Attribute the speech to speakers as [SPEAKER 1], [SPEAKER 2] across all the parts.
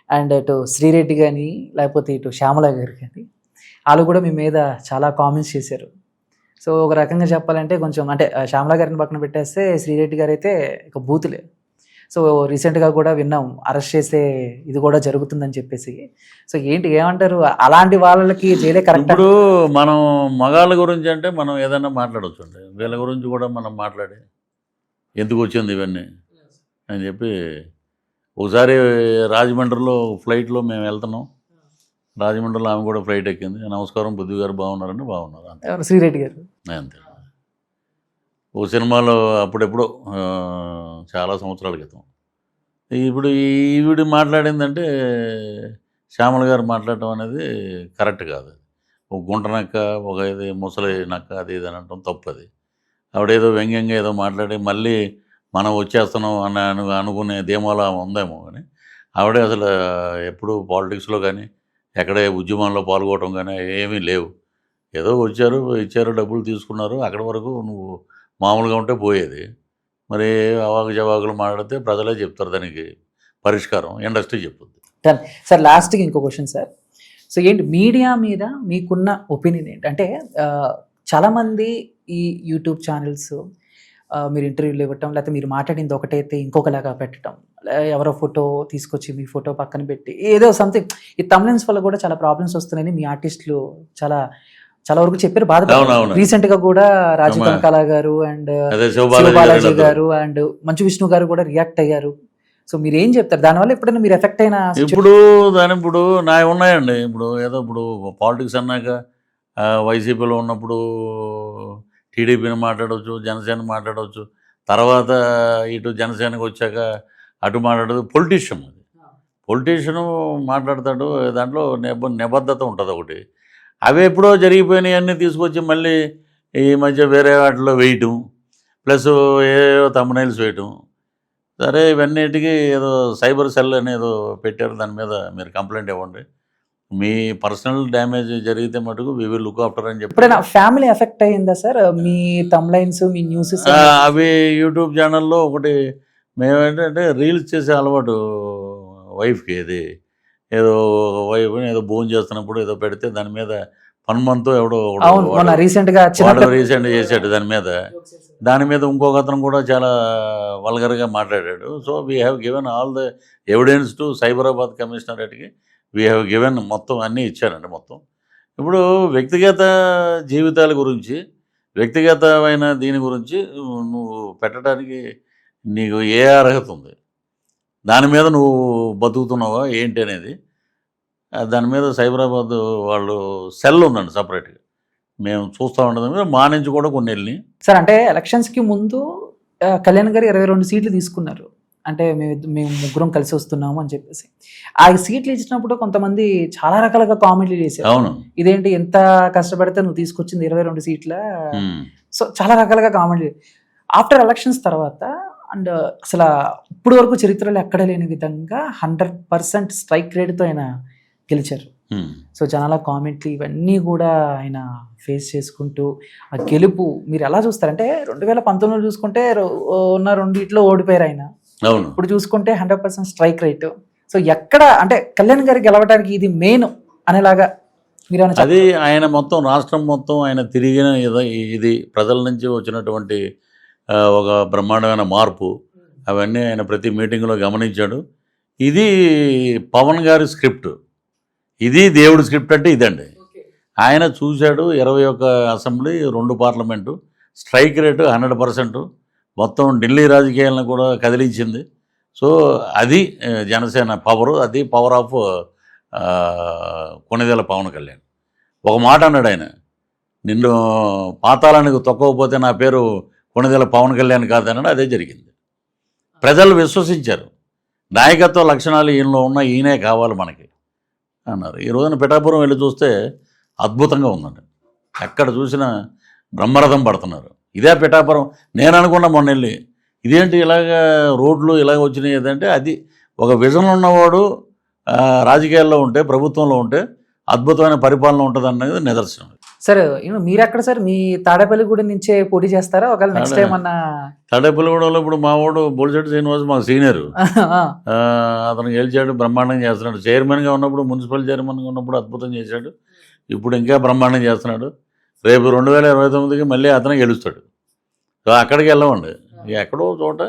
[SPEAKER 1] And ఇటు శ్రీరెడ్డి గాని, లేకపోతే ఇటు శ్యామల గారు గాని, ఆళ్ళు కూడా మీ మీద చాలా కామెంట్స్ చేశారు. సో, ఒక రకంగా చెప్పాలంటే కొంచెం అంటే శ్యామల గారిని పక్కన పెట్టేస్తే శ్రీరెడ్డి గారైతే ఇక బూతులే. సో, రీసెంట్‌గా కూడా విన్నాం అరెస్ట్ చేసే ఇది కూడా జరుగుతుందని చెప్పేసి. సో, ఏంటి ఏమంటారు? అలాంటి వాళ్ళకి జైలే కరెక్టా?
[SPEAKER 2] ఇప్పుడు మనం మగాళ్ళ గురించి అంటే మనం ఏదైనా మాట్లాడొచ్చండి. వీళ్ళ గురించి కూడా మనం మాట్లాడి ఎందుకు వచ్చింది ఇవన్నీ అని చెప్పి ఒకసారి రాజమండ్రిలో ఫ్లైట్లో మేము వెళ్తున్నాం. రాజమండ్రిలో ఆమె కూడా ఫ్లైట్ ఎక్కింది. నమస్కారం బుద్ధి గారు బాగున్నారండి, బాగున్నారు అంతే.
[SPEAKER 1] ఎవరు? శ్రీరెడ్డి గారు.
[SPEAKER 2] అంతే. ఓ సినిమాలో అప్పుడెప్పుడో చాలా సంవత్సరాల క్రితం. ఇప్పుడు ఈవిడ మాట్లాడిందంటే శ్యామల గారు మాట్లాడటం అనేది కరెక్ట్ కాదు. ఒక గుంట నక్క, ఒక ఇది ముసలి నక్క, అది ఇది అని అనటం తప్పు. అది ఆవిడేదో వ్యంగ్యంగా ఏదో మాట్లాడి మళ్ళీ మనం వచ్చేస్తున్నాం అనుకునే ధీమాలో ఉందేమో. కానీ ఆవిడే అసలు ఎప్పుడు పాలిటిక్స్లో కానీ ఎక్కడే ఉద్యమంలో పాల్గొనడం కానీ ఏమీ లేవు. ఏదో వచ్చారు, ఇచ్చారు, డబ్బులు తీసుకున్నారు, అక్కడి వరకు నువ్వు మామూలుగా ఉంటే పోయేది. మరి అవాకు జవాకులు మాట్లాడితే ప్రజలే చెప్తారు దానికి పరిష్కారం, ఇండస్ట్రీ చెప్పుద్ది.
[SPEAKER 1] సార్ లాస్ట్కి ఇంకో క్వశ్చన్ సార్. సో ఏంటి మీడియా మీద మీకున్న ఒపీనియన్ ఏంటి? అంటే చాలామంది ఈ యూట్యూబ్ ఛానల్స్ మీరు ఇంటర్వ్యూలు ఇవ్వటం, లేకపోతే మీరు మాట్లాడింది ఒకటైతే ఇంకొకలాగా పెట్టడం, ఎవరో ఫోటో తీసుకొచ్చి మీ ఫోటో పక్కన పెట్టి ఏదో సంథింగ్, ఈ తమ్నెల్స్ వల్ల కూడా చాలా ప్రాబ్లమ్స్ వస్తున్నాయని మీ ఆర్టిస్టులు చాలా చాలా వరకు చెప్పారు, బాధపడ్డారు. రీసెంట్ గా కూడా రాజీవ్ కనకాల గారు అండ్ శివబాలాజీ గారు అండ్ మంచు విష్ణు గారు కూడా రియాక్ట్ అయ్యారు. సో మీరు ఏం చెప్తారు దానివల్ల? ఎప్పుడైనా మీరు ఎఫెక్ట్ అయినా?
[SPEAKER 2] ఇప్పుడు నా ఉన్నాయండి. ఇప్పుడు ఏదో ఇప్పుడు పాలిటిక్స్ అన్నాక వైసీపీలో ఉన్నప్పుడు టీడీపీని మాట్లాడవచ్చు, జనసేన మాట్లాడవచ్చు, తర్వాత ఇటు జనసేనకు వచ్చాక అటు మాట్లాడదు. పొలిటీషియన్ అది, పొలిటీషియను మాట్లాడతాడు, దాంట్లో నిబద్ధత ఉంటుంది ఒకటి. అవి ఎప్పుడో జరిగిపోయినాయి అన్నీ తీసుకొచ్చి మళ్ళీ ఈ మధ్య వేరే వాటిలో వేయటం, ప్లస్ ఏదో తమ్నైల్స్ వేయటం. సరే ఇవన్నిటికీ ఏదో సైబర్ సెల్ అని ఏదో పెట్టారు, దాని మీద మీరు కంప్లైంట్ ఇవ్వండి, మీ పర్సనల్ డ్యామేజ్ జరిగితే మటుకు వి విల్ లుక్ ఆఫ్టర్ అని చెప్పి.
[SPEAKER 1] ఎప్పుడైనా ఫ్యామిలీ ఎఫెక్ట్ అయ్యిందా సార్ మీ తమ్లైన్స్, మీ న్యూస్?
[SPEAKER 2] అవి యూట్యూబ్ ఛానల్లో ఒకటి మేమేంటంటే రీల్స్ చేసే అలవాటు వైఫ్కి. ఇది ఏదో వైఫ్ ఏదో భోజనం చేస్తున్నప్పుడు ఏదో పెడితే దాని మీద పన్మంతో ఎవడో
[SPEAKER 1] రీసెంట్
[SPEAKER 2] చేశాడు దాని మీద ఇంకొక అతను కూడా చాలా వల్గర్గా మాట్లాడాడు. So we have given all the evidence to Cyberabad కమిషనరేట్కి. వీ హ్యావ్ గివెన్ మొత్తం అన్నీ ఇచ్చారండి మొత్తం. ఇప్పుడు వ్యక్తిగత జీవితాల గురించి, వ్యక్తిగతమైన దీని గురించి నువ్వు పెట్టడానికి నీకు ఏ అర్హత ఉంది? దాని మీద నువ్వు బతుకుతున్నావా ఏంటి అనేది దాని మీద సైబరాబాద్ వాళ్ళు సెల్ ఉందండి సపరేట్గా, మేము చూస్తూ ఉండదు. మా నుంచి కూడా కొన్ని వెళ్ళి
[SPEAKER 1] సార్. అంటే ఎలక్షన్స్కి ముందు కళ్యాణ్ గారు 22 సీట్లు తీసుకున్నారు. అంటే మేము ముగ్గురం కలిసి వస్తున్నాము అని చెప్పేసి ఆ సీట్లు ఇచ్చినప్పుడు కొంతమంది చాలా రకాలుగా కామెంట్లు చేశారు.
[SPEAKER 2] అవును,
[SPEAKER 1] ఇదేంటి ఎంత కష్టపడితే నువ్వు తీసుకొచ్చింది 22 సీట్ల. సో చాలా రకాలుగా కామెంట్లు. ఆఫ్టర్ ఎలక్షన్స్ తర్వాత అండ్ అసలు ఇప్పుడు వరకు చరిత్రలో ఎక్కడ లేని విధంగా 100% స్ట్రైక్ రేట్తో ఆయన గెలిచారు. సో జనాల కామెంట్లు ఇవన్నీ కూడా ఆయన ఫేస్ చేసుకుంటూ ఆ గెలుపు మీరు ఎలా చూస్తారంటే 2019లో చూసుకుంటే ఉన్న రెండిట్లో ఓడిపోయారు ఆయన. ఇప్పుడు చూసుకుంటే 100% స్ట్రైక్ రేట్. సో ఎక్కడ అంటే కళ్యాణ్ గారికి గెలవడానికి ఇది మెయిన్ అనేలాగా మీరు
[SPEAKER 2] అది ఆయన మొత్తం రాష్ట్రం మొత్తం ఆయన తిరిగిన ఇది ప్రజల నుంచి వచ్చినటువంటి ఒక బ్రహ్మాండమైన మార్పు, అవన్నీ ఆయన ప్రతి మీటింగ్లో గమనించాడు. ఇది పవన్ గారి స్క్రిప్ట్, ఇది దేవుడి స్క్రిప్ట్ అంటే ఇదండి. ఆయన చూశాడు 21 అసెంబ్లీ, 2 పార్లమెంటు, స్ట్రైక్ రేటు 100%, మొత్తం ఢిల్లీ రాజకీయాలను కూడా కదిలించింది. సో అది జనసేన పవరు, అది పవర్ ఆఫ్ కొణిదెల పవన్ కళ్యాణ్. ఒక మాట అన్నాడు ఆయన, నిన్ను పాతాళానికి తొక్కకపోతే నా పేరు కొణిదెల పవన్ కళ్యాణ్ కాదన్నాడు. అదే జరిగింది. ప్రజలు విశ్వసించారు, నాయకత్వ లక్షణాలు ఈయనలో ఉన్న ఈయనే కావాలి మనకి అన్నారు. ఈ రోజున పిఠాపురం వెళ్ళి చూస్తే అద్భుతంగా ఉందండి. ఎక్కడ చూసినా బ్రహ్మరథం పడుతున్నారు. ఇదే పిఠాపురం. నేను అనుకున్నా మొన్న వెళ్ళి, ఇదేంటి ఇలాగ రోడ్లు ఇలాగ వచ్చినాయి ఏదంటే, అది ఒక విజన్ ఉన్నవాడు రాజకీయాల్లో ఉంటే, ప్రభుత్వంలో ఉంటే అద్భుతమైన పరిపాలన ఉంటుంది అన్నది నిదర్శనం.
[SPEAKER 1] సార్ మీరు ఎక్కడ సార్ మీ తాడేపల్లిగూడెం నుంచే పోటీ చేస్తారా ఒకవేళ నెక్స్ట్ టైం అన్న
[SPEAKER 2] తాడేపల్లిగూడెంలో ఇప్పుడు మా వాడు బొలిశెట్టి శ్రీనివాస్ మాకు సీనియర్, అతను గెలిచాడు, బ్రహ్మాండం చేస్తున్నాడు. చైర్మన్గా ఉన్నప్పుడు, మున్సిపల్ చైర్మన్గా ఉన్నప్పుడు అద్భుతం చేశాడు. ఇప్పుడు ఇంకా బ్రహ్మాండం చేస్తున్నాడు. రేపు 2029కి మళ్ళీ అతను గెలుస్తాడు. సో అక్కడికి వెళ్ళమండి. ఎక్కడో చోట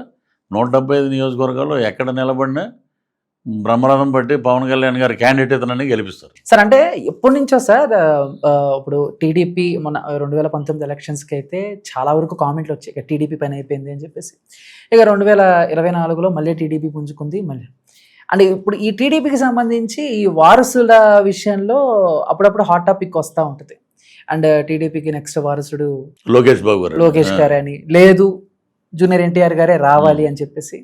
[SPEAKER 2] 175 నియోజకవర్గాల్లో ఎక్కడ నిలబడినా బ్రహ్మరథం పట్టి పవన్ కళ్యాణ్ గారి క్యాండిడేట్ ఇతనని గెలిపిస్తారు.
[SPEAKER 1] సార్ అంటే ఎప్పటి నుంచో సార్ ఇప్పుడు టీడీపీ మన 2019 ఎలక్షన్స్కి అయితే చాలా వరకు కామెంట్లు వచ్చాయి, ఇక టీడీపీ పని అయిపోయింది అని చెప్పేసి. ఇక 2024లో మళ్ళీ టీడీపీ పుంజుకుంది మళ్ళీ. అంటే ఇప్పుడు ఈ టీడీపీకి సంబంధించి ఈ వారసుల విషయంలో అప్పుడప్పుడు హాట్ టాపిక్ వస్తూ ఉంటుంది. అండ్ టీడీపీకి నెక్స్ట్ వారసుడు లోకేష్ గారు అని, లేదు జూనియర్ ఎన్టీఆర్ గారే రావాలి అని చెప్పేసి.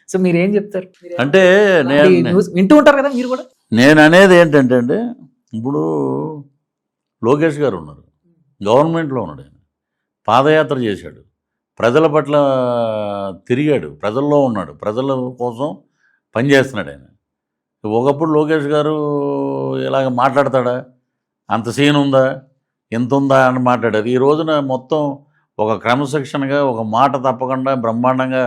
[SPEAKER 1] సో మీరు ఏం చెప్తారు?
[SPEAKER 2] అంటే
[SPEAKER 1] వింటూ ఉంటారు కదా మీరు కూడా.
[SPEAKER 2] నేను అనేది ఏంటంటే అండి, ఇప్పుడు లోకేష్ గారు ఉన్నారు, గవర్నమెంట్లో ఉన్నాడు, ఆయన పాదయాత్ర చేశాడు, ప్రజల పట్ల తిరిగాడు, ప్రజల్లో ఉన్నాడు, ప్రజల కోసం పనిచేస్తున్నాడు ఆయన. ఒకప్పుడు లోకేష్ గారు ఇలాగ మాట్లాడతాడా, అంత సీన్ ఉందా, ఎంత ఉందా అని మాట్లాడారు. ఈ రోజున మొత్తం ఒక క్రమశిక్షణగా, ఒక మాట తప్పకుండా బ్రహ్మాండంగా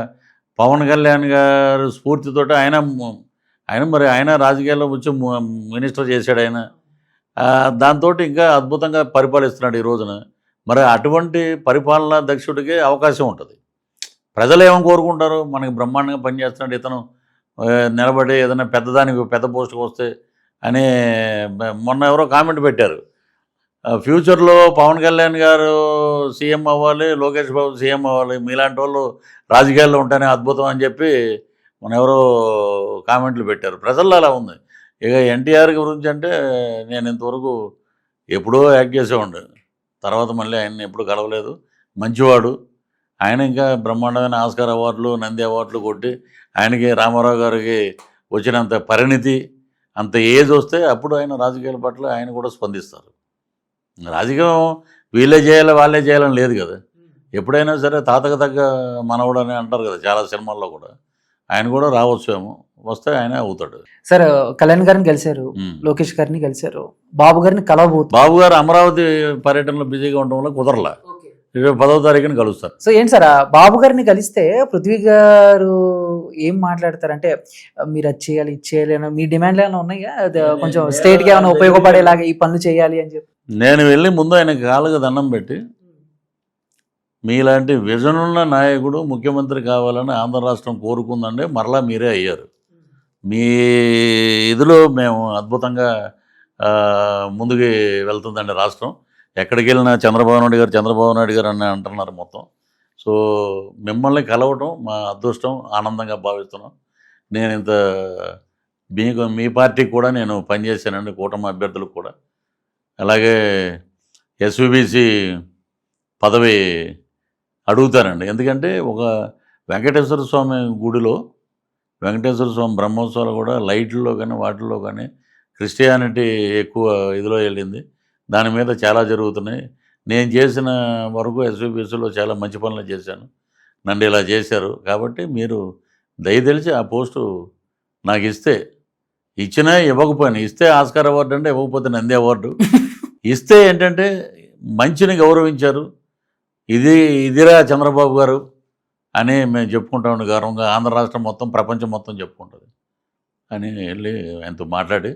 [SPEAKER 2] పవన్ కళ్యాణ్ గారు స్ఫూర్తితోటి ఆయన రాజకీయాల్లో వచ్చి మినిస్టర్ చేశాడు ఆయన. దాంతో ఇంకా అద్భుతంగా పరిపాలిస్తున్నాడు ఈ రోజున. మరి అటువంటి పరిపాలనా దక్షుడికి అవకాశం ఉంటుంది. ప్రజలు ఏమని కోరుకుంటారు, మనకి బ్రహ్మాండంగా పనిచేస్తున్నాడు ఇతను, నిలబడి ఏదైనా పెద్ద పోస్టుకు వస్తే అని. మొన్న ఎవరో కామెంట్ పెట్టారు, ఫ్యూచర్లో పవన్ కళ్యాణ్ గారు సీఎం అవ్వాలి, లోకేష్ బాబు సీఎం అవ్వాలి, మీలాంటి వాళ్ళు రాజకీయాల్లో ఉంటేనే అద్భుతం అని చెప్పి మన ఎవరో కామెంట్లు పెట్టారు. ప్రజల్లో అలా ఉంది. ఇక ఎన్టీఆర్ గురించి అంటే నేను ఇంతవరకు ఎప్పుడో యాక్ట్ చేసేవాడు, తర్వాత మళ్ళీ ఆయన ఎప్పుడు కలవలేదు. మంచివాడు ఆయన, ఇంకా బ్రహ్మాండమైన ఆస్కార్ అవార్డులు, నంది అవార్డులు కొట్టి ఆయనకి రామారావు గారికి వచ్చినంత పరిణితి, అంత ఏజ్ వస్తే అప్పుడు ఆయన రాజకీయాల పట్ల ఆయన కూడా స్పందిస్తారు. రాజకీయం వీళ్ళే చేయాలి వాళ్ళే చేయాలని లేదు కదా. ఎప్పుడైనా సరే తాతకు తగ్గ మనవడు అని అంటారు కదా చాలా సినిమాల్లో కూడా. ఆయన కూడా రావచ్చు ఏమో, వస్తే ఆయనే అవుతాడు.
[SPEAKER 1] సార్ కళ్యాణ్ గారిని కలిశారు, లోకేష్ గారిని కలిశారు, బాబు గారిని కలవబోతు.
[SPEAKER 2] బాబు గారు అమరావతి పర్యటనలో బిజీగా ఉండడం వల్ల కుదరలా. 10వ తారీఖున కలుస్తారు.
[SPEAKER 1] సో ఏంటి సార్ బాబు గారిని కలిస్తే పృథ్వీ గారు ఏం మాట్లాడతారంటే, మీరు అది చేయాలి ఇది చేయాలి అని మీ డిమాండ్లు ఏమైనా ఉన్నాయా, కొంచెం స్టేట్కి ఏమైనా ఉపయోగపడేలాగా ఈ పనులు చేయాలి అని చెప్పి?
[SPEAKER 2] నేను వెళ్ళి ముందు ఆయన కాళ్ళకు దండం పెట్టి, మీలాంటి విజన్ ఉన్న నాయకుడు ముఖ్యమంత్రి కావాలని ఆంధ్ర రాష్ట్రం కోరుకుందండి, మరలా మీరే అయ్యారు. మీ ఇదిలో మేము అద్భుతంగా ముందుకు వెళ్తుందండి రాష్ట్రం. ఎక్కడికి వెళ్ళినా చంద్రబాబు నాయుడు గారు అని అంటున్నారు మొత్తం. సో మిమ్మల్ని కలవటం మా అదృష్టం, ఆనందంగా భావిస్తున్నాం. నేను ఇంత మీ పార్టీకి కూడా నేను పనిచేశానండి, కూటమి అభ్యర్థులకు కూడా. అలాగే ఎస్విబిసి పదవి అడుగుతానండి. ఎందుకంటే ఒక వెంకటేశ్వర స్వామి గుడిలో వెంకటేశ్వర స్వామి బ్రహ్మోత్సవాలు కూడా లైట్లలో కానీ వాటిల్లో కానీ క్రిస్టియానిటీ ఎక్కువ ఇదిలో వెళ్ళింది. దాని మీద చాలా జరుగుతున్నాయి. నేను చేసిన వరకు ఎస్విబిసిలో చాలా మంచి పనులు చేశాను, నన్ను ఇలా చేశారు. కాబట్టి మీరు దయతెలిచి ఆ పోస్టు నాకు ఇస్తే, ఇచ్చినా ఇవ్వకపోయినా, ఇస్తే ఆస్కార్ అవార్డు అంటే, ఇవ్వకపోతే నంది అవార్డు ఇస్తే ఏంటంటే మంచిని గౌరవించారు, ఇదిరా చంద్రబాబు గారు అని మేము చెప్పుకుంటాం గౌరవంగా. ఆంధ్ర రాష్ట్రం మొత్తం, ప్రపంచం మొత్తం చెప్పుకుంటుంది అని వెళ్ళి ఆయనతో మాట్లాడి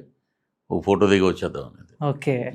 [SPEAKER 2] ఒక ఫోటో దిగి వచ్చేద్దాం అనేది.
[SPEAKER 1] ఓకే.